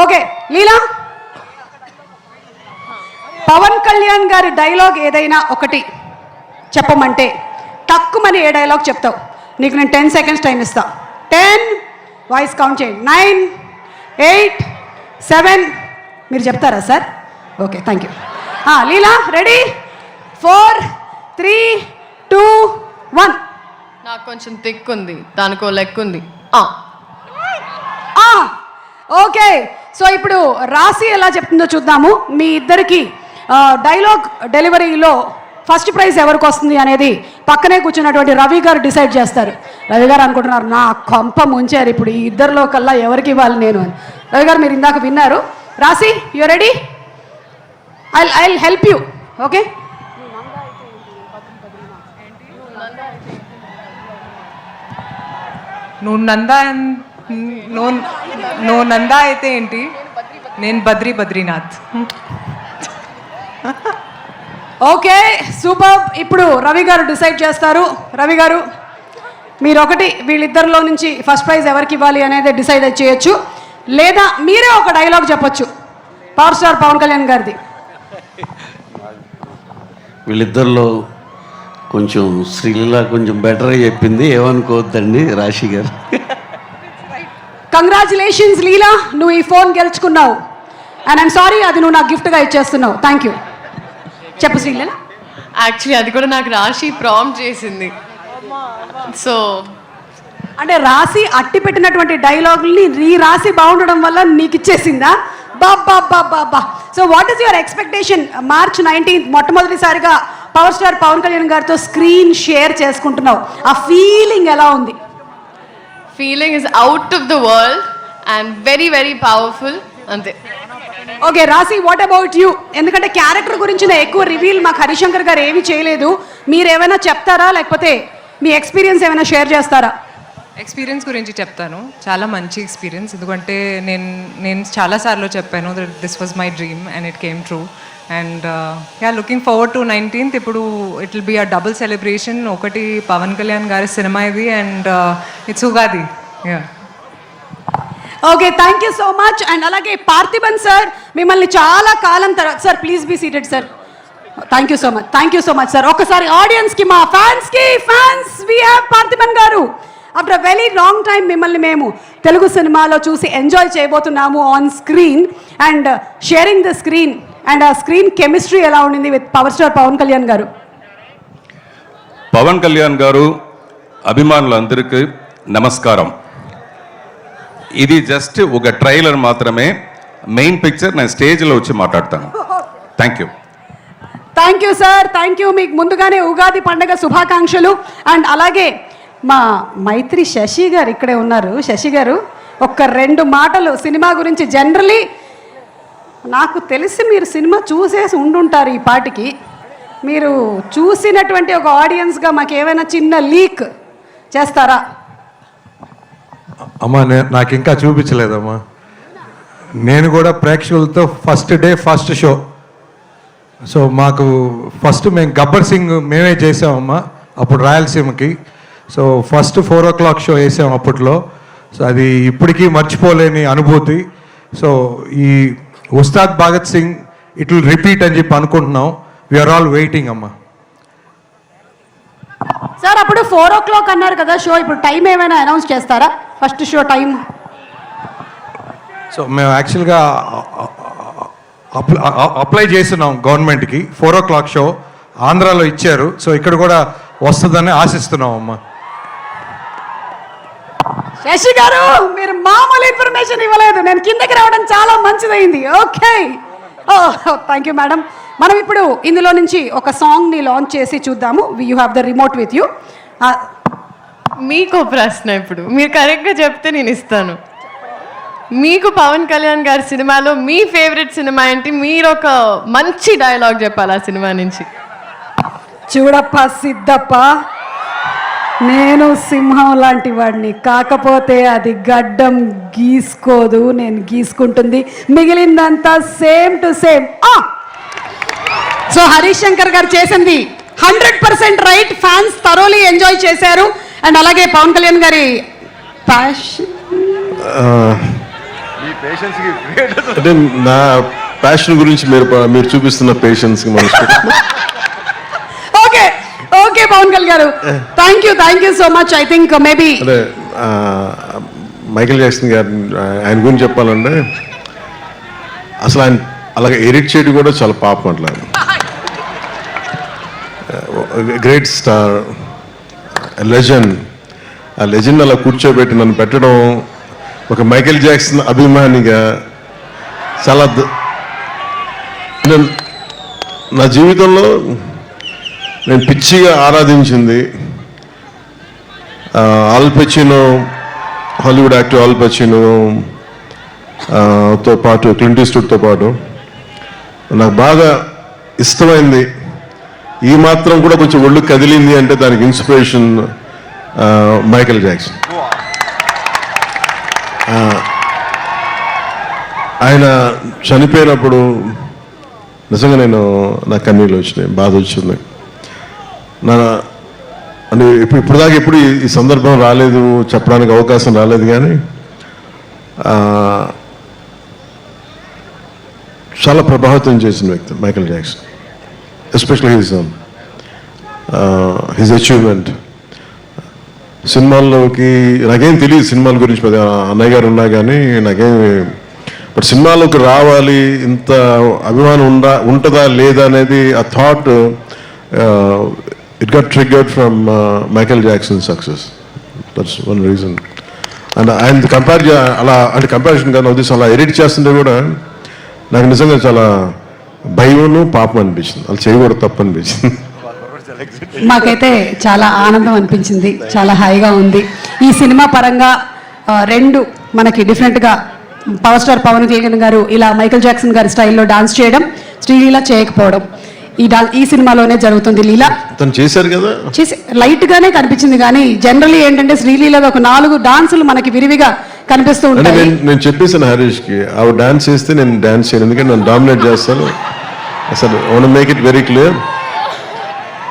Okay లీలా, పవన్ కళ్యాణ్ గారి dialogue ఏదైనా ఒకటి చెప్పమంటే తక్కువని ఏ డైలాగ్ చెప్తావు? నీకు నేను 10 seconds టైం ఇస్తా. 10, వాయిస్ కౌంట్ చేయండి. 9, 8, 7. మీరు చెప్తారా sir? Okay, thank you. Leela ready? 4, 3, 2, 1. నాకు కొంచెం థిక్ ఉంది, దానికో లెక్క ఉంది. ఓకే, సో ఇప్పుడు రాశి ఎలా చెప్తుందో చూద్దాము. మీ ఇద్దరికి డైలాగ్ డెలివరీలో ఫస్ట్ ప్రైజ్ ఎవరికి వస్తుంది అనేది పక్కనే కూర్చున్నటువంటి రవి గారు డిసైడ్ చేస్తారు. రవి గారు అనుకుంటున్నారు నా కొంప ముంచారు ఇప్పుడు ఈ ఇద్దరిలో కల్లా ఎవరికి ఇవ్వాలి నేను అని. రవి గారు మీరు ఇందాక విన్నారు. రాశి you ready? I help you. Okay, నువ్వు నందా అయితే ఏంటి, నేను బద్రీనాథ్. Okay super. ఇప్పుడు రవి గారు డిసైడ్ చేస్తారు. రవి గారు మీరు ఒకటి వీళ్ళిద్దరిలో నుంచి ఫస్ట్ ప్రైజ్ ఎవరికి ఇవ్వాలి అనేది డిసైడ్ చేయొచ్చు, లేదా మీరే ఒక డైలాగ్ చెప్పొచ్చు పవర్ స్టార్ పవన్ కళ్యాణ్ గారిది. వీళ్ళిద్దరిలో కొంచెం శ్రీలీల కొంచెం బెటర్గా చెప్పింది, ఏమనుకోవద్దండి రాశి గారు. కంగ్రాచులేషన్స్ లీలా, నువ్వు ఈ ఫోన్ గెలుచుకున్నావు. అండ్ ఐమ్ సారీ, అది నువ్వు నాకు గిఫ్ట్గా ఇచ్చేస్తున్నావు. Thank you. చెప్పు శ్రీలీల. యాక్చువల్లీ అది కూడా నాకు రాశి ప్రాంప్ట్ చేసింది. సో అంటే రాశి అట్టి పెట్టినటువంటి డైలాగుల్ని ఈ రాశి బాగుండడం వల్ల నీకు ఇచ్చేసిందా? బాబా. So what is your expectation? March 19th మొట్టమొదటిసారిగా పవర్ స్టార్ పవన్ కళ్యాణ్ గారితో స్క్రీన్ షేర్ చేసుకుంటున్నావు. ఆ ఫీలింగ్ ఎలా ఉంది? Feeling is out of the world and very very powerful. అంతే. ఓకే రాశి, వాట్ అబౌట్ యూ? ఎందుకంటే క్యారెక్టర్ గురించిన ఎక్కువ రివీల్ మాకు హరిశంకర్ గారు ఏమీ చేయలేదు. మీరు ఏమైనా చెప్తారా, లేకపోతే మీ ఎక్స్పీరియన్స్ ఏమైనా షేర్ చేస్తారా? ఎక్స్పీరియన్స్ గురించి చెప్తాను. చాలా మంచి ఎక్స్పీరియన్స్, ఎందుకంటే నేను చాలాసార్లు చెప్పాను this was my dream and it came true. And looking forward to 19th. ఇప్పుడు it will be a double celebration. ఒకటి పవన్ కళ్యాణ్ గారి సినిమా ఇది, and it's Ugadi. Okay, thank you so much. And అలాగే పార్థిబన్ సార్, మిమ్మల్ని చాలా కాలం తర్వాత, sir please be seated sir. Thank you so much sir. ఒక్కసారి ఆడియన్స్కి, మా ఫ్యాన్స్ వి హ్యావ్ పార్థిబన్ గారు. ఆఫ్టర్ వెరీ లాంగ్ టైం మిమ్మల్ని మేము తెలుగు సినిమాలో చూసి ఎంజాయ్ చేయబోతున్నాము on screen and sharing the screen. And ఆ స్క్రీన్ కెమిస్ట్రీ ఎలా ఉండింది with power star Pawan Kalyan garu? Pawan Kalyan గారు అభిమానులందరికీ నమస్కారం. ఇది జస్ట్ ఒక ట్రైలర్ మాత్రమే. మెయిన్ పిక్చర్ నేను స్టేజ్లో వచ్చి మాట్లాడతాను. Thank you sir, thank you. మీకు ముందుగానే ఉగాది పండుగ శుభాకాంక్షలు. అండ్ అలాగే మా మైత్రి శశి గారు ఇక్కడే ఉన్నారు. శశి గారు ఒక్క 2 మాటలు సినిమా గురించి. జనరలీ నాకు తెలిసి మీరు సినిమా చూసేసి ఉండుంటారు ఈ పాటికి. మీరు చూసినటువంటి ఒక ఆడియన్స్గా మాకు ఏమైనా చిన్న లీక్ చేస్తారా? అమ్మా నాకు ఇంకా చూపించలేదమ్మా. నేను కూడా ప్రేక్షకులతో first day first show. So మాకు ఫస్ట్ మేము గబ్బర్ సింగ్ మేమే చేసామమ్మా అప్పుడు రాయలసీమకి. సో ఫస్ట్ 4 o'clock షో వేసాం అప్పట్లో. సో అది ఇప్పటికీ మర్చిపోలేని అనుభూతి. సో ఈ Ustaad Bhagat Singh it will repeat అని చెప్పి అనుకుంటున్నాం. వీఆర్ ఆల్ వెయిటింగ్ అమ్మా. సార్ అప్పుడు 4 o'clock అన్నారు కదా షో, ఇప్పుడు టైం ఏమైనా అనౌన్స్ చేస్తారా? First show time. సో మేము యాక్చువల్గా అప్లై చేస్తున్నాం గవర్నమెంట్కి. 4 o'clock షో ఆంధ్రాలో ఇచ్చారు. సో ఇక్కడ కూడా వస్తుందని ఆశిస్తున్నాం అమ్మా. శశి గారు మీరు మామూలు ఇన్ఫర్మేషన్ ఇవ్వలేదు. నేను కిందకి రావడం చాలా మంచిదైంది. Okay, thank you madam. మనం ఇప్పుడు ఇందులో నుంచి ఒక సాంగ్ని లాంచ్ చేసి చూద్దాము. You have the remote with you. మీకు ప్రశ్న, ఇప్పుడు మీరు కరెక్ట్గా చెప్తే నేను ఇస్తాను. మీకు పవన్ కళ్యాణ్ గారి సినిమాలో మీ ఫేవరెట్ సినిమా ఏంటి? మీరు ఒక మంచి డైలాగ్ చెప్పాలి ఆ సినిమా నుంచి. చూడప్ప సిద్ధప్ప, నేను సింహం లాంటి వాడిని, కాకపోతే అది గడ్డం గీసుకోదు, నేను గీసుకుంటుంది. మిగిలిందంతా same to same. So Harish Shankar గారు చేసింది 100% రైట్. ఫ్యాన్స్ థరోలీ ఎంజాయ్ చేశారు. అండ్ అలాగే పవన్ కళ్యాణ్ గారి ప్యాషన్ అంటే నా ప్యాషన్ గురించి మీరు చూపిస్తున్న పేషెన్స్కి మనసు ఓకే ఓకే పవన్ కళ్యాణ్ గారు thank you so much. I think maybe అంటే మైకేల్ జాక్సన్ గారు ఆయన గురించి చెప్పాలంటే అసలు ఆయన అలాగే ఎడిట్ చేయడం కూడా చాలా పాపం అట్లా. Great star, legend. ఆ లెజెండ్ అలా కూర్చోబెట్టి నన్ను పెట్టడం ఒక మైకేల్ జాక్సన్ అభిమానిగా చాలా నా జీవితంలో నేను పిచ్చిగా ఆరాధించింది Al Pacino, Hollywood actor Al Pacino తో పాటు క్లింట్ ఈస్ట్వుడ్తో పాటు నాకు బాగా ఇష్టమైంది, ఈ మాత్రం కూడా కొంచెం ఒళ్ళు కదిలింది అంటే దానికి ఇన్స్పిరేషన్ మైకేల్ జాక్సన్. ఆయన చనిపోయినప్పుడు నిజంగా నా కన్నీళ్ళు వచ్చినాయి, బాధ వచ్చింది. అంటే ఇప్పుడు దాకా ఎప్పుడు ఈ సందర్భం రాలేదు, చెప్పడానికి అవకాశం రాలేదు, కానీ చాలా ప్రభావితం చేసిన వ్యక్తి Michael Jackson, especially his achievement. సినిమాల్లోకి నాకేం తెలియదు సినిమాల గురించి, పెద్ద అన్నయ్య గారు ఉన్నా కానీ బట్ సినిమాలోకి రావాలి, ఇంత అభిమానం ఉంటుందా లేదా అనేది ఆ thought it got triggered from Michael Jackson success. That's one reason. And ఆయన కంపారిజన్ కానీ ఉద్దేశం అలా ఎడిట్ చేస్తుంటే కూడా నాకు నిజంగా చాలా భయమును పాపం అనిపించింది, అలా చేయకూడదు, తప్పు అనిపించింది. మాకైతే చాలా ఆనందం అనిపించింది, చాలా హాయిగా ఉంది. ఈ సినిమా పరంగా రెండు మనకి డిఫరెంట్గా పవర్ స్టార్ పవన్ కళ్యాణ్ గారు ఇలా మైకేల్ జాక్సన్ గారి స్టైల్లో డాన్స్ చేయడం, శ్రీలీల చేయకపోవడం ఈ సినిమాలోనే జరుగుతుంది. లీల తను చేశారు కదా, చేసి లైట్ గానే కనిపించింది, కానీ జనరల్లీ ఏంటంటే శ్రీలీలలో ఒక 4 డాన్సులు మనకి విరివిగా కనిపిస్తూ ఉంటాయి. నేను చెప్పేసాను హరీష్కి, ఆవిడ డాన్స్ చేస్తే నేను డాన్స్ చేయను, ఎందుకంటే నన్ను డామినేట్ చేస్తాను. అసలు own make it very clear,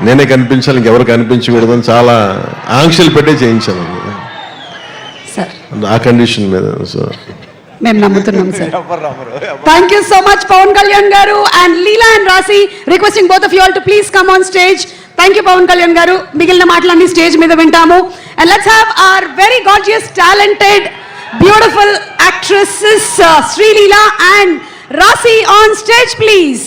నేనే కనిపించాలి, ఇంకెవరు కనిపించకూడదని చాలా ఆంక్షలు పెట్టే చేయించాను సార్ ఆ కండిషన్ మీద. సో మేము నమ్ముతున్నాం sir. Thank you so much Pawan Kalyan garu and Leela and Raashi. Requesting both of you all to please come on stage. Thank you Pawan Kalyan garu. మిగిలిన మాటలన్నీ స్టేజ్ మీద వింటాము. And let's have our very gorgeous talented beautiful actresses Sreeleela and Raashi on stage please.